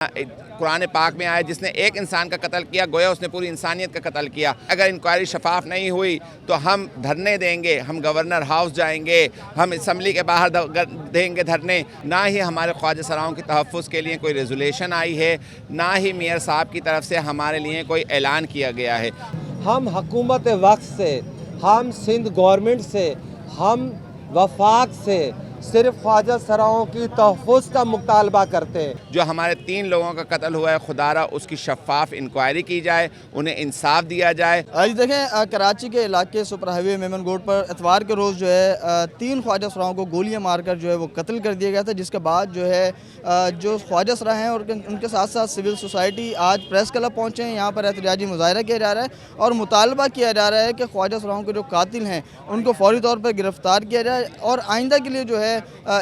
قرآن پاک میں آیا جس نے ایک انسان کا قتل کیا گویا اس نے پوری انسانیت کا قتل کیا۔ اگر انکوائری شفاف نہیں ہوئی تو ہم دھرنے دیں گے، ہم گورنر ہاؤس جائیں گے، ہم اسمبلی کے باہر دیں گے دھرنے۔ نہ ہی ہمارے خواجہ سراؤں کے تحفظ کے لیے کوئی ریزولیشن آئی ہے، نہ ہی میئر صاحب کی طرف سے ہمارے لیے کوئی اعلان کیا گیا ہے۔ ہم حکومت وقت سے، ہم سندھ گورنمنٹ سے، ہم وفاق سے صرف خواجہ سراؤں کی تحفظ کا مطالبہ کرتے ہیں۔ جو ہمارے 3 لوگوں کا قتل ہوا ہے، خدا را اس کی شفاف انکوائری کی جائے، انہیں انصاف دیا جائے۔ آج دیکھیں کراچی کے علاقے سپر ہائی وے میمن گوٹ پر اتوار کے روز جو ہے 3 خواجہ سراؤں کو گولیاں مار کر جو ہے وہ قتل کر دیا گیا تھا، جس کے بعد جو ہے جو خواجہ سرا ہیں اور ان کے ساتھ ساتھ سول سوسائٹی آج پریس کلب پہنچے ہیں۔ یہاں پر احتجاجی مظاہرہ کیا جا رہا ہے اور مطالبہ کیا جا رہا ہے کہ خواجہ سراؤں کے جو قاتل ہیں ان کو فوری طور پر گرفتار کیا جائے اور آئندہ کے لیے جو ہے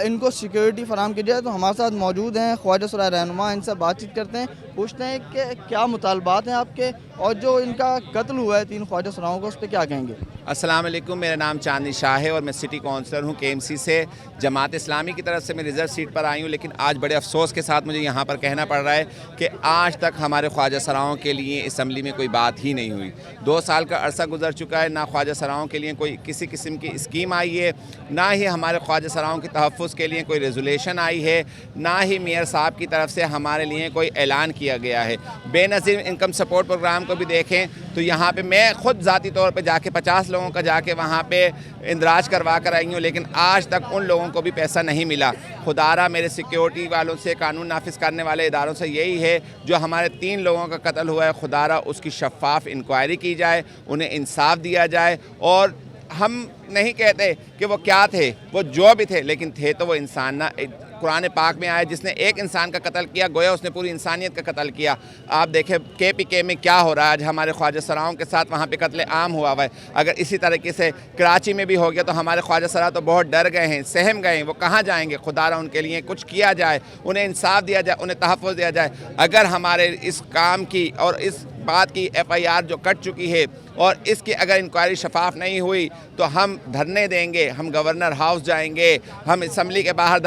ان کو سیکیورٹی فراہم کی جائے۔ تو ہمارے ساتھ موجود ہیں خواجہ سرا رہنما، ان سے بات چیت کرتے ہیں، پوچھتے ہیں کہ کیا مطالبات ہیں آپ کے اور جو ان کا قتل ہوا ہے 3 خواجہ سراؤں کو، اس پہ کیا کہیں گے؟ السلام علیکم، میرا نام چاندنی شاہ ہے اور میں سٹی کونسلر ہوں KMC سے۔ جماعت اسلامی کی طرف سے میں ریزرو سیٹ پر آئی ہوں، لیکن آج بڑے افسوس کے ساتھ مجھے یہاں پر کہنا پڑ رہا ہے کہ آج تک ہمارے خواجہ سراؤں کے لیے اسمبلی میں کوئی بات ہی نہیں ہوئی۔ 2 سال کا عرصہ گزر چکا ہے، نہ خواجہ سراؤں کے لیے کوئی کسی قسم کی اسکیم آئی ہے، نہ ہی ہمارے خواجہ سراؤں کے تحفظ کے لیے کوئی ریزولیشن آئی ہے، نہ ہی میئر صاحب کی طرف سے ہمارے لیے کوئی اعلان کیا گیا ہے۔ بے نظیر انکم سپورٹ پروگرام کو بھی دیکھیں تو یہاں پہ میں خود ذاتی طور پہ جا کے 50 لوگوں کا جا کے وہاں پہ اندراج کروا کر آئی ہوں، لیکن آج تک ان لوگوں کو بھی پیسہ نہیں ملا۔ خدا را میرے سیکیورٹی والوں سے، قانون نافذ کرنے والے اداروں سے یہی ہے، جو ہمارے 3 لوگوں کا قتل ہوا ہے، خدا را اس کی شفاف انکوائری کی جائے، انہیں انصاف دیا جائے۔ اور ہم نہیں کہتے کہ وہ کیا تھے، وہ جو بھی تھے، لیکن تھے تو وہ انسان نہ۔ قرآن پاک میں آیا جس نے ایک انسان کا قتل کیا گویا اس نے پوری انسانیت کا قتل کیا۔ آپ دیکھیں KPK میں کیا ہو رہا ہے، آج ہمارے خواجہ سراؤں کے ساتھ وہاں پہ قتل عام ہوا ہے۔ اگر اسی طریقے سے کراچی میں بھی ہو گیا تو ہمارے خواجہ سرا تو بہت ڈر گئے ہیں، سہم گئے ہیں، وہ کہاں جائیں گے؟ خدا را ان کے لیے کچھ کیا جائے، انہیں انصاف دیا جائے، انہیں تحفظ دیا جائے۔ اگر ہمارے اس کام کی اور اس بات کی FIR جو کٹ چکی ہے اور اس کی اگر انکوائری شفاف نہیں ہوئی تو ہم دھرنے دیں گے، ہم گورنر ہاؤس جائیں گے، ہم اسمبلی کے باہر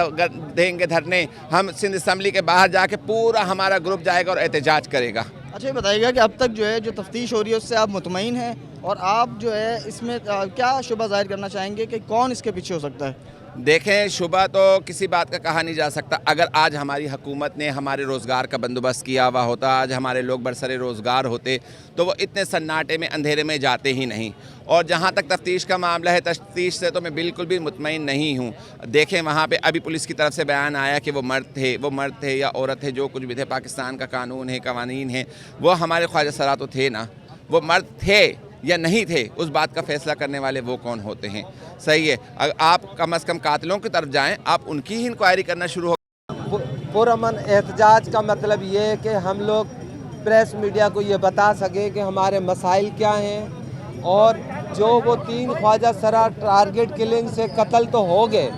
دیں گے دھرنے، ہم سندھ اسمبلی کے باہر جا کے پورا ہمارا گروپ جائے گا اور احتجاج کرے گا۔ اچھا یہ بتائیے گا کہ اب تک جو ہے جو تفتیش ہو رہی ہے اس سے آپ مطمئن ہیں اور آپ جو ہے اس میں کیا شبہ ظاہر کرنا چاہیں گے کہ کون اس کے پیچھے ہو سکتا ہے؟ دیکھیں، شبہ تو کسی بات کا کہا نہیں جا سکتا۔ اگر آج ہماری حکومت نے ہمارے روزگار کا بندوبست کیا ہوا ہوتا، آج ہمارے لوگ برسر روزگار ہوتے تو وہ اتنے سناٹے میں اندھیرے میں جاتے ہی نہیں۔ اور جہاں تک تفتیش کا معاملہ ہے، تفتیش سے تو میں بالکل بھی مطمئن نہیں ہوں۔ دیکھیں وہاں پہ ابھی پولیس کی طرف سے بیان آیا کہ وہ مرد تھے یا عورت تھے، جو کچھ بھی تھے، پاکستان کا قانون ہے، قوانین ہیں، وہ ہمارے خواجہ سرا تو تھے نا۔ وہ مرد تھے یا نہیں تھے، اس بات کا فیصلہ کرنے والے وہ کون ہوتے ہیں؟ صحیح ہے، اگر آپ کم از کم قاتلوں کی طرف جائیں، آپ ان کی ہی انکوائری کرنا شروع ہو۔ پرامن احتجاج کا مطلب یہ ہے کہ ہم لوگ پریس میڈیا کو یہ بتا سکیں کہ ہمارے مسائل کیا ہیں، اور جو وہ 3 خواجہ سرا ٹارگٹ کلنگ سے قتل تو ہو گئے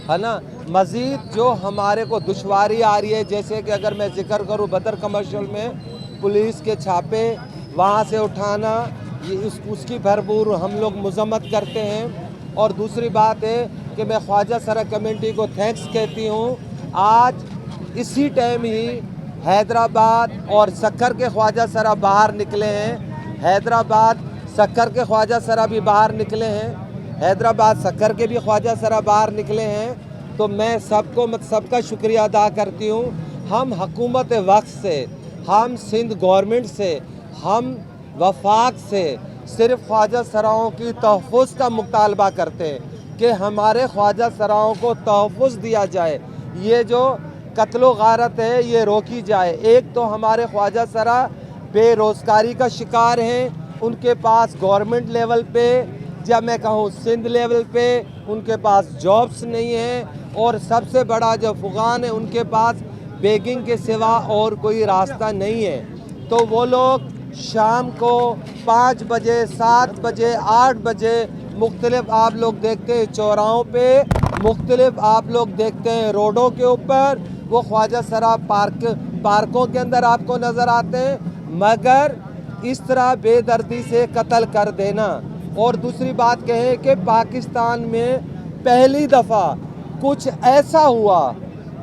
ہے نا، مزید جو ہمارے کو دشواری آ رہی ہے، جیسے کہ اگر میں ذکر کروں بدر کمرشل میں پولیس کے چھاپے وہاں سے اٹھانا، اس کی بھرپور ہم لوگ مذمت کرتے ہیں۔ اور دوسری بات ہے کہ میں خواجہ سرا کمیونٹی کو تھینکس کہتی ہوں، آج اسی ٹائم ہی حیدرآباد اور سکر کے خواجہ سرا باہر نکلے ہیں، حیدرآباد سکر کے خواجہ سرا بھی باہر نکلے ہیں، حیدرآباد سکر کے بھی خواجہ سرا باہر نکلے ہیں۔ تو میں سب کا شکریہ ادا کرتی ہوں۔ ہم حکومت وقت سے، ہم سندھ گورنمنٹ سے، ہم وفاق سے صرف خواجہ سراؤں کی تحفظ کا مطالبہ کرتے ہیں کہ ہمارے خواجہ سراؤں کو تحفظ دیا جائے، یہ جو قتل و غارت ہے یہ روکی جائے۔ ایک تو ہمارے خواجہ سرا بے روزگاری کا شکار ہیں، ان کے پاس گورنمنٹ لیول پہ یا میں کہوں سندھ لیول پہ ان کے پاس جابس نہیں ہیں، اور سب سے بڑا جو افغان ہے ان کے پاس بیگنگ کے سوا اور کوئی راستہ نہیں ہے۔ تو وہ لوگ شام کو 5 بجے، 7 بجے، 8 بجے مختلف آپ لوگ دیکھتے ہیں چوراہوں پہ، مختلف آپ لوگ دیکھتے ہیں روڈوں کے اوپر، وہ خواجہ سرا پارکوں کے اندر آپ کو نظر آتے ہیں، مگر اس طرح بے دردی سے قتل کر دینا۔ اور دوسری بات کہیں کہ پاکستان میں پہلی دفعہ کچھ ایسا ہوا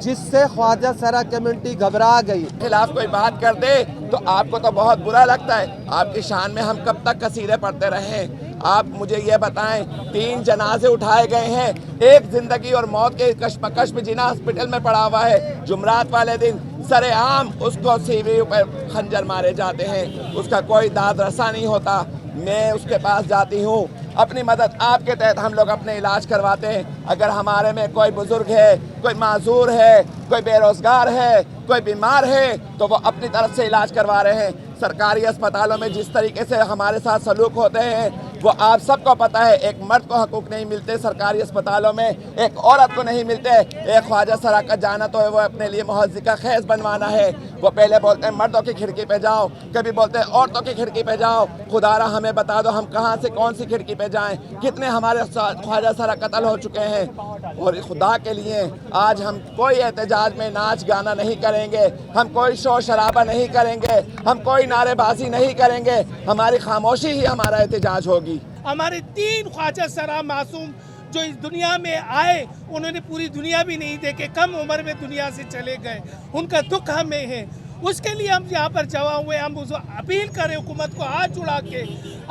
جس سے خواجہ سرا کمیونٹی گھبرا گئی. خلاف کوئی بات کر دے تو آپ کو تو بہت برا لگتا ہے. آپ کی شان میں ہم کب تک قصیدے پڑھتے رہیں؟ آپ مجھے یہ بتائیں 3 جنازے اٹھائے گئے ہیں، ایک زندگی اور موت کے کشمکش میں جنا ہاسپٹل میں پڑا ہوا ہے. جمعرات والے دن سر عام اس کو سیوی پر خنجر مارے جاتے ہیں، اس کا کوئی داد رسا نہیں ہوتا. میں اس کے پاس جاتی ہوں، اپنی مدد آپ کے تحت ہم لوگ اپنے علاج کرواتے ہیں. اگر ہمارے میں کوئی بزرگ ہے، کوئی معذور ہے، کوئی بے روزگار ہے، کوئی بیمار ہے تو وہ اپنی طرف سے علاج کروا رہے ہیں. سرکاری اسپتالوں میں جس طریقے سے ہمارے ساتھ سلوک ہوتے ہیں وہ آپ سب کو پتہ ہے. ایک مرد کو حقوق نہیں ملتے سرکاری اسپتالوں میں، ایک عورت کو نہیں ملتے. ایک خواجہ سرا کا جانا تو ہے وہ اپنے لیے محض کا خیز بنوانا ہے. وہ پہلے بولتے ہیں مردوں کی کھڑکی پہ جاؤ، کبھی بولتے ہیں عورتوں کی کھڑکی پہ جاؤ. خدا را ہمیں بتا دو ہم کہاں سے کون سی کھڑکی پہ جائیں؟ کتنے ہمارے خواجہ سرا قتل ہو چکے ہیں. اور خدا کے لیے آج ہم کوئی احتجاج میں ناچ گانا نہیں کریں گے، ہم کوئی شور شرابہ نہیں کریں گے، ہم کوئی نعرے بازی نہیں کریں گے. ہماری خاموشی ہی ہمارا احتجاج ہوگی. ہمارے 3 خواجہ سرا معصوم جو اس دنیا میں آئے انہوں نے پوری دنیا بھی نہیں دیکھے، کم عمر میں دنیا سے چلے گئے. ان کا دکھ ہمیں ہے، اس کے لیے ہم یہاں پر جمع ہوئے. ہم اپیل کریں حکومت کو ہاتھ جڑا کے،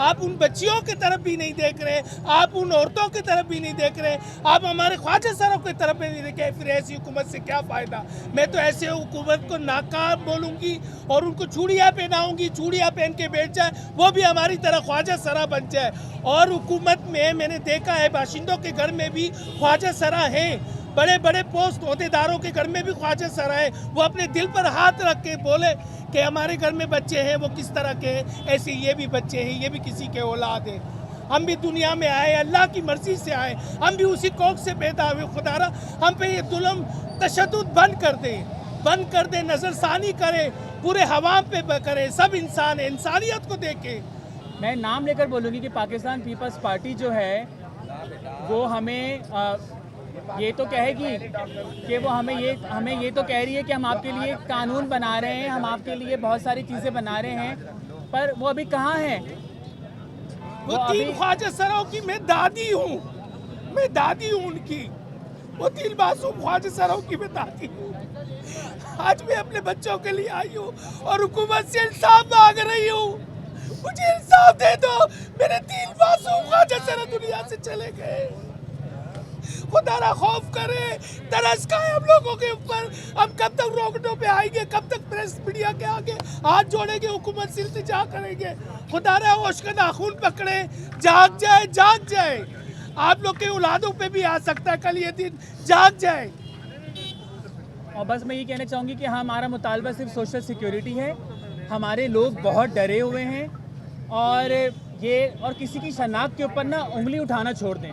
آپ ان بچیوں کی طرف بھی نہیں دیکھ رہے، آپ ان عورتوں کی طرف بھی نہیں دیکھ رہے، آپ ہمارے خواجہ سروں کی طرف بھی نہیں دیکھے. پھر ایسی حکومت سے کیا فائدہ؟ میں تو ایسے حکومت کو ناکام بولوں گی اور ان کو چوڑیاں پہناؤں گی، چوڑیاں پہن کے بیٹھ جائے، وہ بھی ہماری طرح خواجہ سرا بن جائے. اور حکومت میں نے دیکھا ہے باشندوں کے گھر میں بھی خواجہ سرا ہیں، بڑے بڑے پوسٹ عہدیداروں کے گھر میں بھی خواجہ سرا ہے. وہ اپنے دل پر ہاتھ رکھ کے بولے کہ ہمارے گھر میں بچے ہیں وہ کس طرح کے ہیں، ایسے یہ بھی بچے ہیں، یہ بھی کسی کے اولاد ہیں. ہم بھی دنیا میں آئے، اللہ کی مرضی سے آئے، ہم بھی اسی کوکھ سے پیدا ہوئے. خدا را ہم پہ یہ ظلم تشدد بند کر دے، نظر ثانی کرے، پورے عوام پہ کرے. سب انسان ہیں، انسانیت کو دیکھے. میں نام لے کر بولوں گی کہ پاکستان پیپلز پارٹی جو ہے وہ ہمیں یہ تو کہے گی کہ وہ ہمیں یہ تو کہہ رہی ہے کہ ہم آپ کے لیے قانون بنا رہے ہیں، ہم آپ کے لیے بہت ساری چیزیں بنا رہے ہیں، پر وہ ابھی کہاں ہیں؟ وہ 3 خواجہ سراؤں کی میں دادی ہوں ان کی. وہ 3 معصوم خواجہ سراؤں کی میں دادی ہوں. آج میں اپنے بچوں کے لیے آئی ہوں اور حکومت سے انصاف مانگ رہی ہوں. مجھے انصاف دے دو، میرے 3 معصوم خواجہ سرا دنیا سے چلے گئے. خدا را خوف کرے، ترس کھائے ہم لوگوں کے اوپر. ہم کب تک روکٹوں پہ آئیں گے؟ کب تک پریس میڈیا کے آگے ہاتھ جوڑیں گے؟ حکومت سے التجا کریں گے. خدا را ہوش کا ناخون پکڑے، جاگ جائے. آپ لوگ کے اولادوں پہ بھی آ سکتا ہے کل یہ دن، جاگ جائے. اور بس میں یہ کہنا چاہوں گی کہ ہمارا مطالبہ صرف سوشل سیکیورٹی ہے. ہمارے لوگ بہت ڈرے ہوئے ہیں اور کسی کی شناخت کے اوپر نہ انگلی اٹھانا چھوڑ دیں.